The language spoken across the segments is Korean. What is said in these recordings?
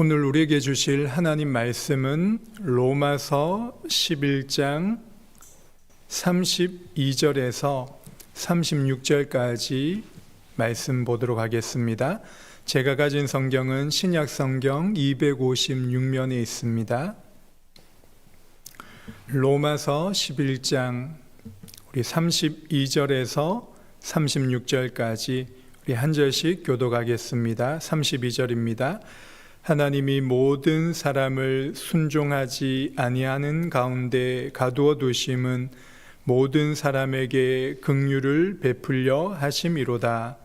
오늘 우리에게 주실 하나님 말씀은 로마서 11장 32절에서 36절까지 말씀 보도록 하겠습니다. 제가 가진 성경은 신약 성경 256면에 있습니다. 로마서 11장 우리 32절에서 36절까지 우리 한 절씩 교독하겠습니다. 32절입니다. 하나님이 모든 사람을 순종하지 아니하는 가운데 가두어 두심은 모든 사람에게 긍휼을 베풀려 하심이로다.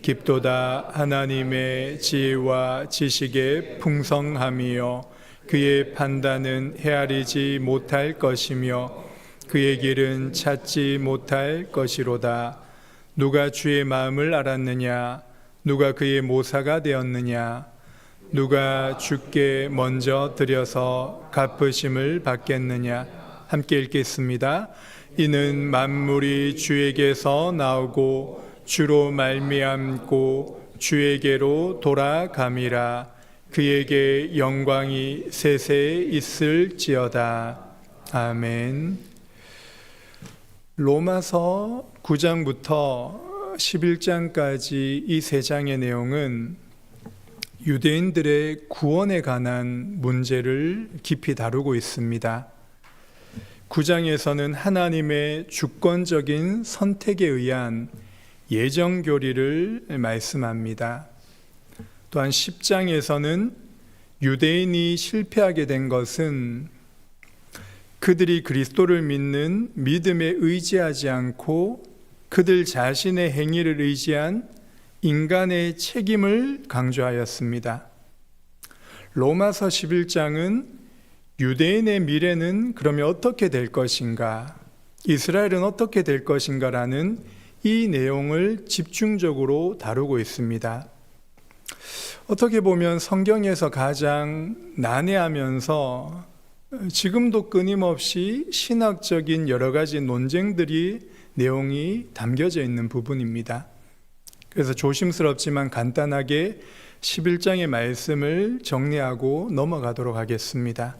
깊도다 하나님의 지혜와 지식의 풍성함이요 그의 판단은 헤아리지 못할 것이며 그의 길은 찾지 못할 것이로다. 누가 주의 마음을 알았느냐? 누가 그의 모사가 되었느냐? 누가 주께 먼저 드려서 갚으심을 받겠느냐? 함께 읽겠습니다. 이는 만물이 주에게서 나오고 주로 말미암고 주에게로 돌아감이라. 그에게 영광이 세세에 있을지어다. 아멘. 로마서 9장부터 11장까지 이 세 장의 내용은 유대인들의 구원에 관한 문제를 깊이 다루고 있습니다. 9장에서는 하나님의 주권적인 선택에 의한 예정교리를 말씀합니다. 또한 10장에서는 유대인이 실패하게 된 것은 그들이 그리스도를 믿는 믿음에 의지하지 않고 그들 자신의 행위를 의지한 인간의 책임을 강조하였습니다. 로마서 11장은 유대인의 미래는 그러면 어떻게 될 것인가, 이스라엘은 어떻게 될 것인가 라는 이 내용을 집중적으로 다루고 있습니다. 어떻게 보면 성경에서 가장 난해하면서 지금도 끊임없이 신학적인 여러 가지 논쟁들이 내용이 담겨져 있는 부분입니다. 그래서 조심스럽지만 간단하게 11장의 말씀을 정리하고 넘어가도록 하겠습니다.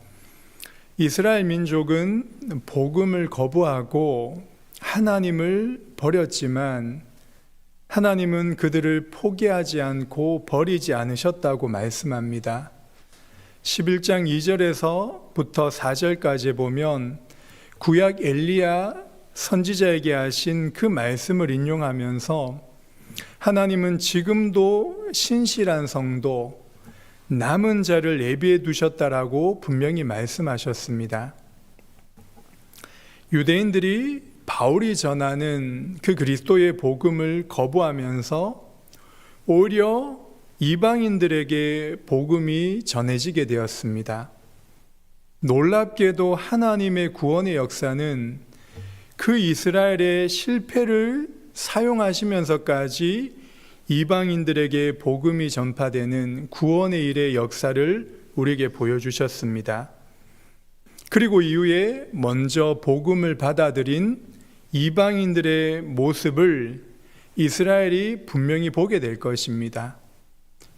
이스라엘 민족은 복음을 거부하고 하나님을 버렸지만 하나님은 그들을 포기하지 않고 버리지 않으셨다고 말씀합니다. 11장 2절에서부터 4절까지 보면 구약 엘리야 선지자에게 하신 그 말씀을 인용하면서 하나님은 지금도 신실한 성도, 남은 자를 예비해 두셨다라고 분명히 말씀하셨습니다. 유대인들이 바울이 전하는 그 그리스도의 복음을 거부하면서 오히려 이방인들에게 복음이 전해지게 되었습니다. 놀랍게도 하나님의 구원의 역사는 그 이스라엘의 실패를 사용하시면서까지 이방인들에게 복음이 전파되는 구원의 일의 역사를 우리에게 보여주셨습니다. 그리고 이후에 먼저 복음을 받아들인 이방인들의 모습을 이스라엘이 분명히 보게 될 것입니다.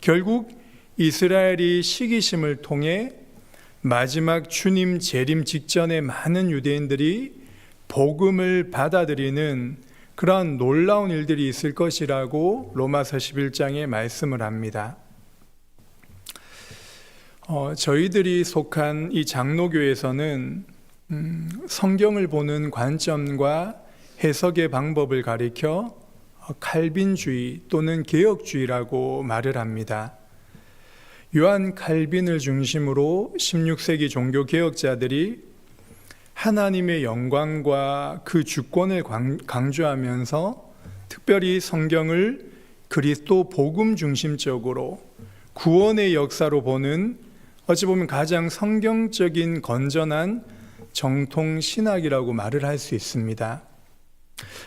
결국 이스라엘이 시기심을 통해 마지막 주님 재림 직전에 많은 유대인들이 복음을 받아들이는 그러한 놀라운 일들이 있을 것이라고 로마서 11장에 말씀을 합니다. 저희들이 속한 이 장로교에서는 성경을 보는 관점과 해석의 방법을 가리켜 칼빈주의 또는 개혁주의라고 말을 합니다. 요한 칼빈을 중심으로 16세기 종교 개혁자들이 하나님의 영광과 그 주권을 강조하면서 특별히 성경을 그리스도 복음 중심적으로 구원의 역사로 보는 어찌 보면 가장 성경적인 건전한 정통 신학이라고 말을 할 수 있습니다.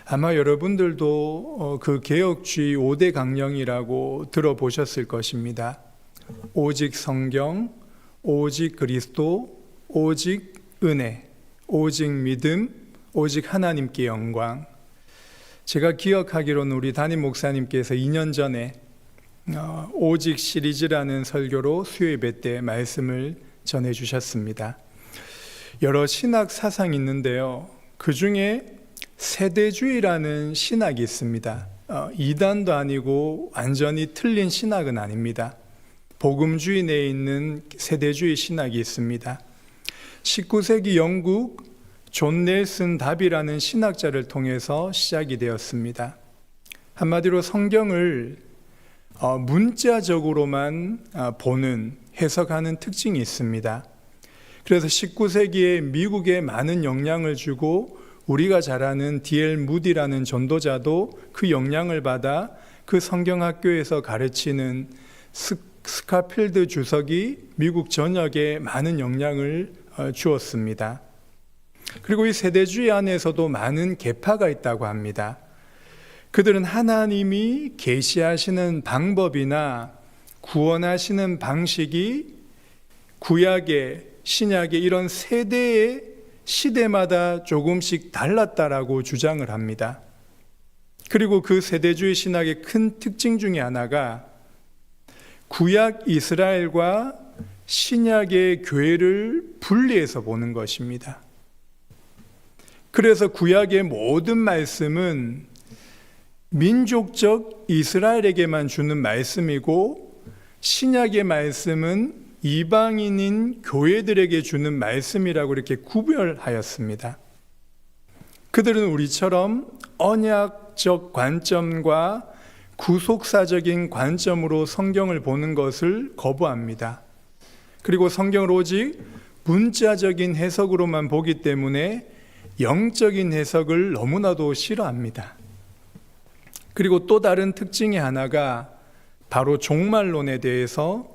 아마 여러분들도 그 개혁주의 5대 강령이라고 들어보셨을 것입니다. 오직 성경, 오직 그리스도, 오직 은혜, 오직 믿음, 오직 하나님께 영광. 제가 기억하기로는 우리 담임 목사님께서 2년 전에 오직 시리즈라는 설교로 수요예배 때 말씀을 전해 주셨습니다. 여러 신학 사상이 있는데요. 그 중에 세대주의라는 신학이 있습니다. 이단도 아니고 완전히 틀린 신학은 아닙니다. 복음주의 내에 있는 세대주의 신학이 있습니다. 19세기 영국 존 넬슨 답이라는 신학자를 통해서 시작이 되었습니다. 한마디로 성경을 문자적으로만 보는, 해석하는 특징이 있습니다. 그래서 19세기에 미국에 많은 영향을 주고 우리가 잘 아는 D.L. 무디라는 전도자도 그 영향을 받아 그 성경학교에서 가르치는 스카필드 주석이 미국 전역에 많은 영향을 주었습니다. 그리고 이 세대주의 안에서도 많은 계파가 있다고 합니다. 그들은 하나님이 계시하시는 방법이나 구원하시는 방식이 구약의, 신약의 이런 세대의 시대마다 조금씩 달랐다라고 주장을 합니다. 그리고 그 세대주의 신학의 큰 특징 중에 하나가 구약 이스라엘과 신약의 교회를 분리해서 보는 것입니다. 그래서 구약의 모든 말씀은 민족적 이스라엘에게만 주는 말씀이고 신약의 말씀은 이방인인 교회들에게 주는 말씀이라고 이렇게 구별하였습니다. 그들은 우리처럼 언약적 관점과 구속사적인 관점으로 성경을 보는 것을 거부합니다. 그리고 성경을 오직 문자적인 해석으로만 보기 때문에 영적인 해석을 너무나도 싫어합니다. 그리고 또 다른 특징이 하나가 바로 종말론에 대해서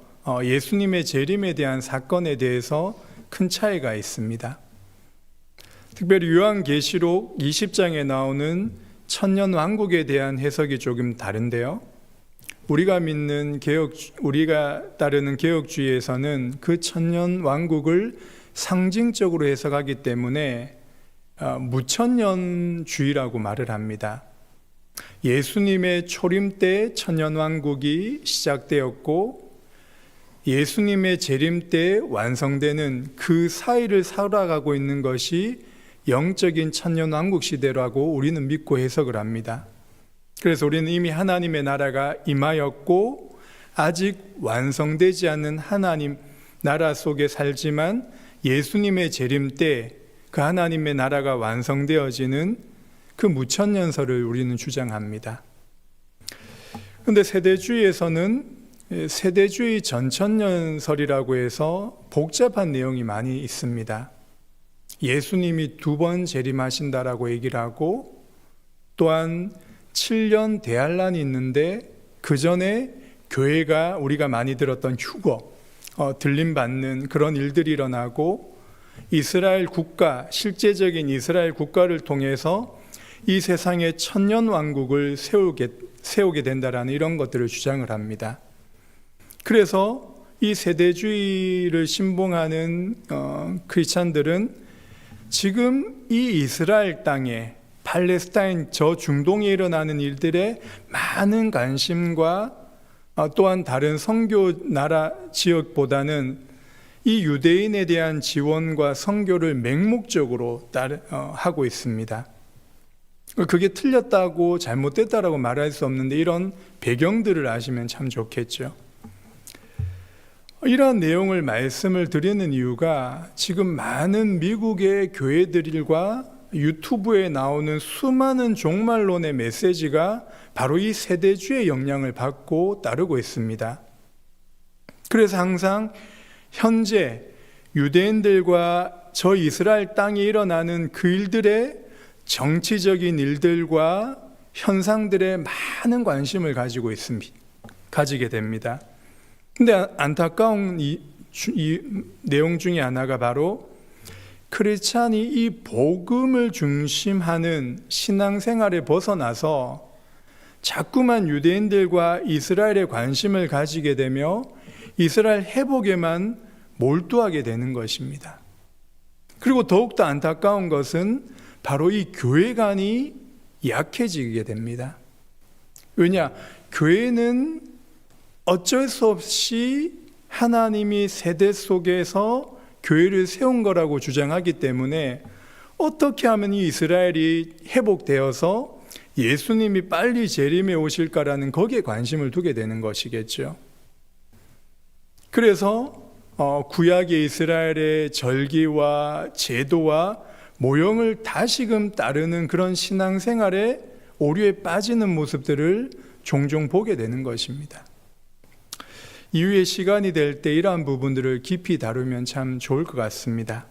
예수님의 재림에 대한 사건에 대해서 큰 차이가 있습니다. 특별히 요한계시록 20장에 나오는 천년왕국에 대한 해석이 조금 다른데요. 우리가 따르는 개혁주의에서는 그 천년왕국을 상징적으로 해석하기 때문에 무천년주의라고 말을 합니다. 예수님의 초림 때 천년왕국이 시작되었고 예수님의 재림 때 완성되는 그 사이를 살아가고 있는 것이 영적인 천년왕국 시대라고 우리는 믿고 해석을 합니다. 그래서 우리는 이미 하나님의 나라가 임하였고 아직 완성되지 않는 하나님 나라 속에 살지만 예수님의 재림 때 그 하나님의 나라가 완성되어지는 그 무천년설을 우리는 주장합니다. 그런데 세대주의에서는 세대주의 전천년설이라고 해서 복잡한 내용이 많이 있습니다. 예수님이 2번 재림하신다라고 얘기를 하고 또한 7년 대환란이 있는데 그 전에 교회가 우리가 많이 들었던 휴거, 들림받는 그런 일들이 일어나고 이스라엘 국가, 실제적인 이스라엘 국가를 통해서 이 세상의 천년왕국을 세우게 된다라는 이런 것들을 주장을 합니다. 그래서 이 세대주의를 신봉하는 크리스찬들은 지금 이 이스라엘 땅에 팔레스타인 저 중동에 일어나는 일들에 많은 관심과 또한 다른 선교 나라 지역보다는 이 유대인에 대한 지원과 선교를 맹목적으로 하고 있습니다. 그게 틀렸다고 잘못됐다라고 말할 수 없는데 이런 배경들을 아시면 참 좋겠죠. 이러한 내용을 말씀을 드리는 이유가 지금 많은 미국의 교회들과 유튜브에 나오는 수많은 종말론의 메시지가 바로 이 세대주의 영향을 받고 따르고 있습니다. 그래서 항상 현재 유대인들과 저 이스라엘 땅에 일어나는 그 일들의 정치적인 일들과 현상들에 많은 관심을 가지게 됩니다. 근데 안타까운 이 내용 중에 하나가 바로 크리스찬이 이 복음을 중심하는 신앙생활에 벗어나서 자꾸만 유대인들과 이스라엘에 관심을 가지게 되며 이스라엘 회복에만 몰두하게 되는 것입니다. 그리고 더욱더 안타까운 것은 바로 이 교회관이 약해지게 됩니다. 왜냐? 교회는 어쩔 수 없이 하나님이 세대 속에서 교회를 세운 거라고 주장하기 때문에 어떻게 하면 이 이스라엘이 회복되어서 예수님이 빨리 재림에 오실까라는 거기에 관심을 두게 되는 것이겠죠. 그래서 구약의 이스라엘의 절기와 제도와 모형을 다시금 따르는 그런 신앙생활에 오류에 빠지는 모습들을 종종 보게 되는 것입니다. 이후에 시간이 될 때 이러한 부분들을 깊이 다루면 참 좋을 것 같습니다.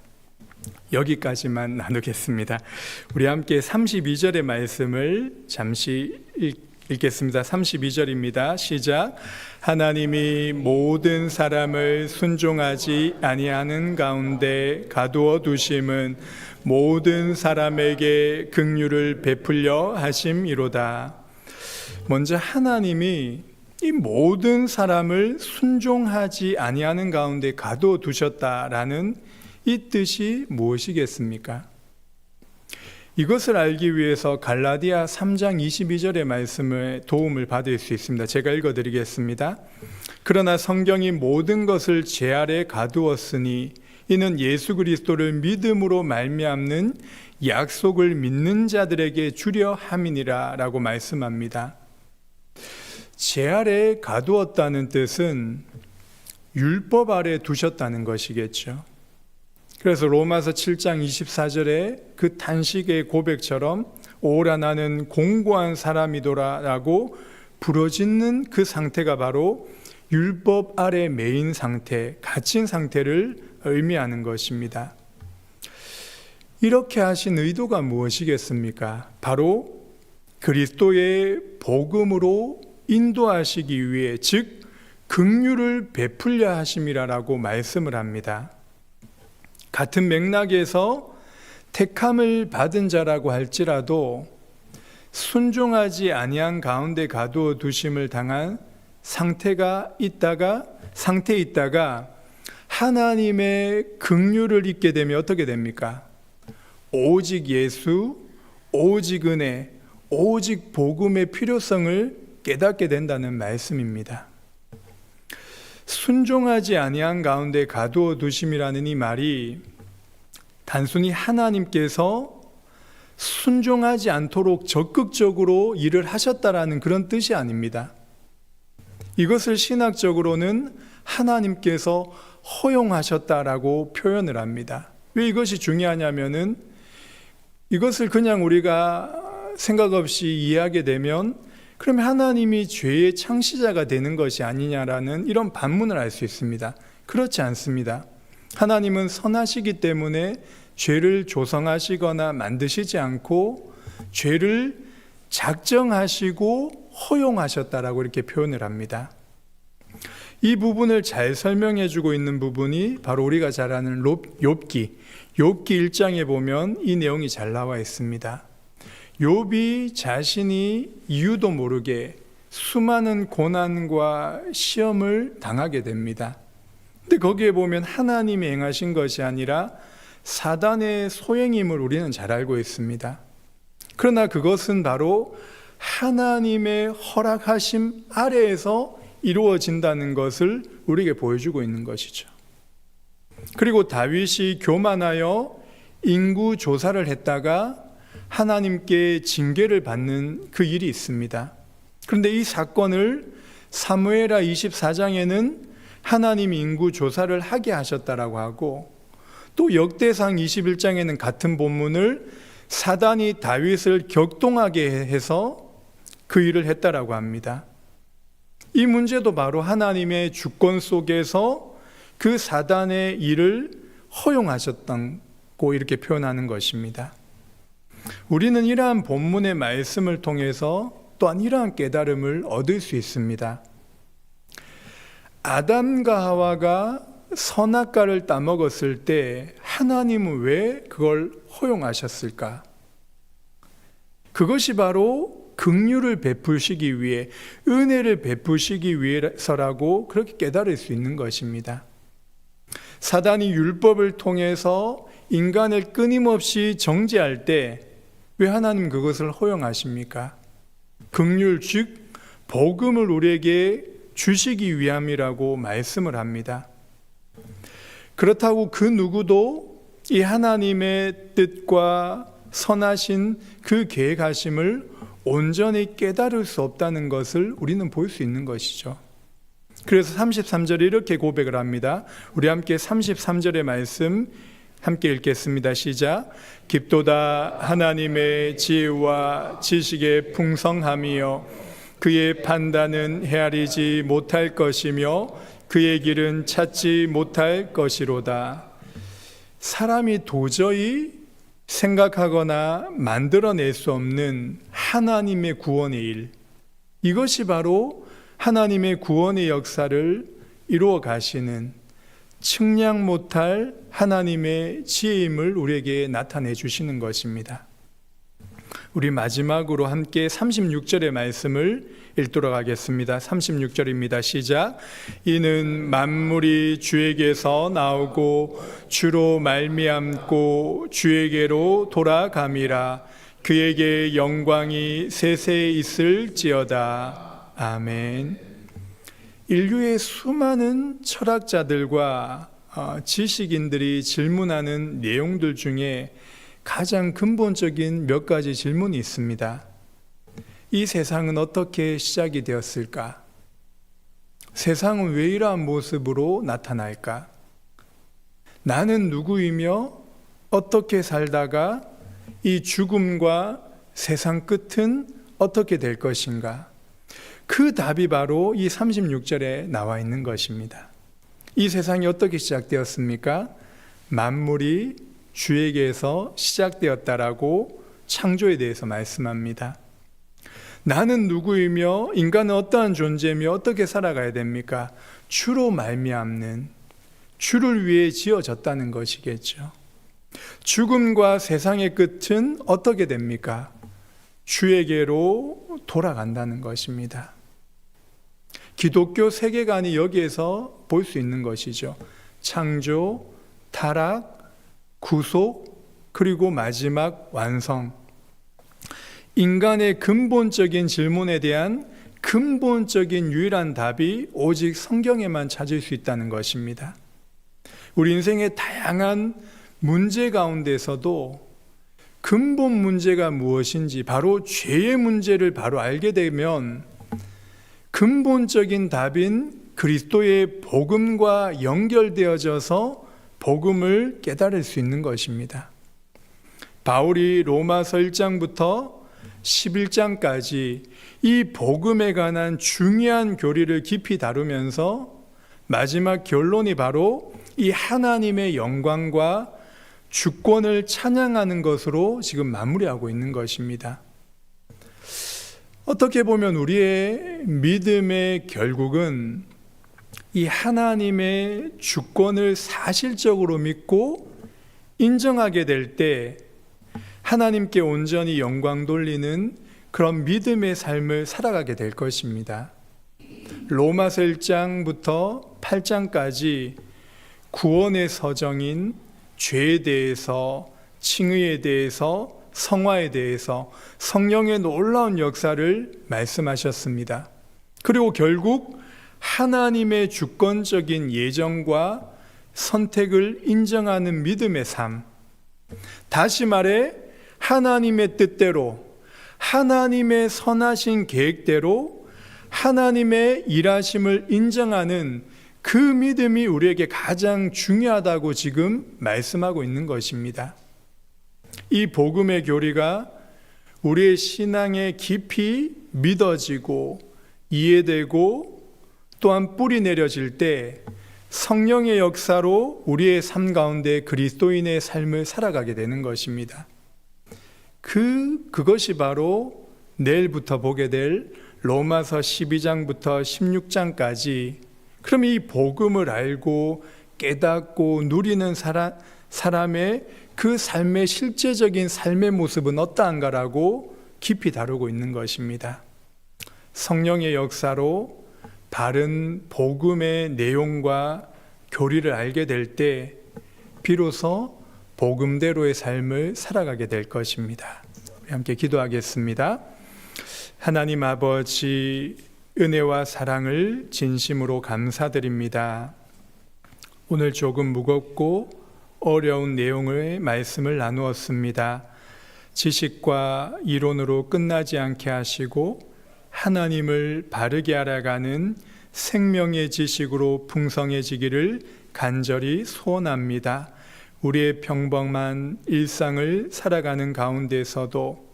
여기까지만 나누겠습니다. 우리 함께 32절의 말씀을 잠시 읽겠습니다. 32절입니다. 시작. 하나님이 모든 사람을 순종하지 아니하는 가운데 가두어 두심은 모든 사람에게 긍휼을 베풀려 하심이로다. 먼저 하나님이 이 모든 사람을 순종하지 아니하는 가운데 가두어 두셨다라는 이 뜻이 무엇이겠습니까? 이것을 알기 위해서 갈라디아 3장 22절의 말씀에 도움을 받을 수 있습니다. 제가 읽어드리겠습니다. 그러나 성경이 모든 것을 죄 아래 가두었으니 이는 예수 그리스도를 믿음으로 말미암는 약속을 믿는 자들에게 주려 함이니라 라고 말씀합니다. 죄 아래 가두었다는 뜻은 율법 아래 두셨다는 것이겠죠. 그래서 로마서 7장 24절에 그 탄식의 고백처럼 오라 나는 공고한 사람이도라 라고 부르짖는 그 상태가 바로 율법 아래 매인 상태, 갇힌 상태를 의미하는 것입니다. 이렇게 하신 의도가 무엇이겠습니까? 바로 그리스도의 복음으로 인도하시기 위해, 즉 긍휼을 베풀려 하심이라고 말씀을 합니다. 같은 맥락에서 택함을 받은 자라고 할지라도 순종하지 아니한 가운데 가두어 두심을 당한 상태에 있다가 하나님의 긍휼을 잊게 되면 어떻게 됩니까? 오직 예수, 오직 은혜, 오직 복음의 필요성을 깨닫게 된다는 말씀입니다. 순종하지 아니한 가운데 가두어 두심이라는 이 말이 단순히 하나님께서 순종하지 않도록 적극적으로 일을 하셨다라는 그런 뜻이 아닙니다. 이것을 신학적으로는 하나님께서 허용하셨다라고 표현을 합니다. 왜 이것이 중요하냐면은 이것을 그냥 우리가 생각 없이 이해하게 되면 그러면 하나님이 죄의 창시자가 되는 것이 아니냐라는 이런 반문을 할 수 있습니다. 그렇지 않습니다. 하나님은 선하시기 때문에 죄를 조성하시거나 만드시지 않고 죄를 작정하시고 허용하셨다라고 이렇게 표현을 합니다. 이 부분을 잘 설명해 주고 있는 부분이 바로 우리가 잘 아는 욥기 1장에 보면 이 내용이 잘 나와 있습니다. 욥이 자신이 이유도 모르게 수많은 고난과 시험을 당하게 됩니다. 근데 거기에 보면 하나님이 행하신 것이 아니라 사단의 소행임을 우리는 잘 알고 있습니다. 그러나 그것은 바로 하나님의 허락하심 아래에서 이루어진다는 것을 우리에게 보여주고 있는 것이죠. 그리고 다윗이 교만하여 인구 조사를 했다가 하나님께 징계를 받는 그 일이 있습니다. 그런데 이 사건을 사무엘하 24장에는 하나님이 인구 조사를 하게 하셨다라고 하고, 또 역대상 21장에는 같은 본문을 사단이 다윗을 격동하게 해서 그 일을 했다라고 합니다. 이 문제도 바로 하나님의 주권 속에서 그 사단의 일을 허용하셨다고 이렇게 표현하는 것입니다. 우리는 이러한 본문의 말씀을 통해서 또한 이러한 깨달음을 얻을 수 있습니다. 아담과 하와가 선악과를 따먹었을 때 하나님은 왜 그걸 허용하셨을까? 그것이 바로 긍휼을 베푸시기 위해, 은혜를 베푸시기 위해서라고 그렇게 깨달을 수 있는 것입니다. 사단이 율법을 통해서 인간을 끊임없이 정죄할 때 왜 하나님 그것을 허용하십니까? 긍휼 즉 복음을 우리에게 주시기 위함이라고 말씀을 합니다. 그렇다고 그 누구도 이 하나님의 뜻과 선하신 그 계획하심을 온전히 깨달을 수 없다는 것을 우리는 볼 수 있는 것이죠. 그래서 33절에 이렇게 고백을 합니다. 우리 함께 33절의 말씀 함께 읽겠습니다. 시작. 깊도다 하나님의 지혜와 지식의 풍성함이여 그의 판단은 헤아리지 못할 것이며 그의 길은 찾지 못할 것이로다. 사람이 도저히 생각하거나 만들어낼 수 없는 하나님의 구원의 일, 이것이 바로 하나님의 구원의 역사를 이루어 가시는 측량 못할 하나님의 지혜임을 우리에게 나타내 주시는 것입니다. 우리 마지막으로 함께 36절의 말씀을 읽도록 하겠습니다. 36절입니다. 시작. 이는 만물이 주에게서 나오고 주로 말미암고 주에게로 돌아감이라. 그에게 영광이 세세 있을지어다. 아멘. 인류의 수많은 철학자들과 지식인들이 질문하는 내용들 중에 가장 근본적인 몇 가지 질문이 있습니다. 이 세상은 어떻게 시작이 되었을까? 세상은 왜 이러한 모습으로 나타날까? 나는 누구이며 어떻게 살다가 이 죽음과 세상 끝은 어떻게 될 것인가? 그 답이 바로 이 36절에 나와 있는 것입니다. 이 세상이 어떻게 시작되었습니까? 만물이 주에게서 시작되었다라고 창조에 대해서 말씀합니다. 나는 누구이며 인간은 어떠한 존재이며 어떻게 살아가야 됩니까? 주로 말미암는, 주를 위해 지어졌다는 것이겠죠. 죽음과 세상의 끝은 어떻게 됩니까? 주에게로 돌아간다는 것입니다. 기독교 세계관이 여기에서 볼 수 있는 것이죠. 창조, 타락, 구속, 그리고 마지막 완성. 인간의 근본적인 질문에 대한 근본적인 유일한 답이 오직 성경에만 찾을 수 있다는 것입니다. 우리 인생의 다양한 문제 가운데서도 근본 문제가 무엇인지, 바로 죄의 문제를 바로 알게 되면 근본적인 답인 그리스도의 복음과 연결되어져서 복음을 깨달을 수 있는 것입니다. 바울이 로마서 1장부터 11장까지 이 복음에 관한 중요한 교리를 깊이 다루면서 마지막 결론이 바로 이 하나님의 영광과 주권을 찬양하는 것으로 지금 마무리하고 있는 것입니다. 어떻게 보면 우리의 믿음의 결국은 이 하나님의 주권을 사실적으로 믿고 인정하게 될 때 하나님께 온전히 영광 돌리는 그런 믿음의 삶을 살아가게 될 것입니다. 로마서 1장부터 8장까지 구원의 서정인 죄에 대해서, 칭의에 대해서, 성화에 대해서 성령의 놀라운 역사를 말씀하셨습니다. 그리고 결국 하나님의 주권적인 예정과 선택을 인정하는 믿음의 삶, 다시 말해 하나님의 뜻대로, 하나님의 선하신 계획대로 하나님의 일하심을 인정하는 그 믿음이 우리에게 가장 중요하다고 지금 말씀하고 있는 것입니다. 이 복음의 교리가 우리의 신앙에 깊이 믿어지고 이해되고 또한 뿌리 내려질 때 성령의 역사로 우리의 삶 가운데 그리스도인의 삶을 살아가게 되는 것입니다. 그것이 바로 내일부터 보게 될 로마서 12장부터 16장까지, 그럼 이 복음을 알고 깨닫고 누리는 사람의 그 삶의 실제적인 삶의 모습은 어떠한가라고 깊이 다루고 있는 것입니다. 성령의 역사로 바른 복음의 내용과 교리를 알게 될 때 비로소 복음대로의 삶을 살아가게 될 것입니다. 우리 함께 기도하겠습니다. 하나님 아버지, 은혜와 사랑을 진심으로 감사드립니다. 오늘 조금 무겁고 어려운 내용의 말씀을 나누었습니다. 지식과 이론으로 끝나지 않게 하시고 하나님을 바르게 알아가는 생명의 지식으로 풍성해지기를 간절히 소원합니다. 우리의 평범한 일상을 살아가는 가운데서도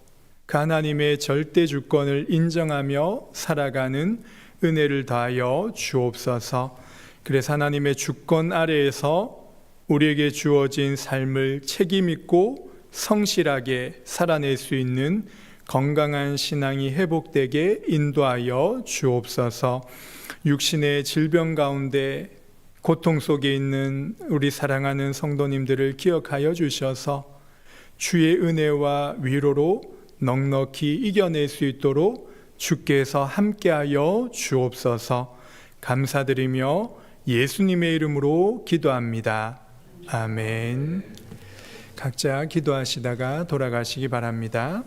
그 하나님의 절대 주권을 인정하며 살아가는 은혜를 더하여 주옵소서. 그래서 하나님의 주권 아래에서 우리에게 주어진 삶을 책임있고 성실하게 살아낼 수 있는 건강한 신앙이 회복되게 인도하여 주옵소서. 육신의 질병 가운데 고통 속에 있는 우리 사랑하는 성도님들을 기억하여 주셔서 주의 은혜와 위로로 넉넉히 이겨낼 수 있도록 주께서 함께하여 주옵소서. 감사드리며 예수님의 이름으로 기도합니다. 아멘. 각자 기도하시다가 돌아가시기 바랍니다.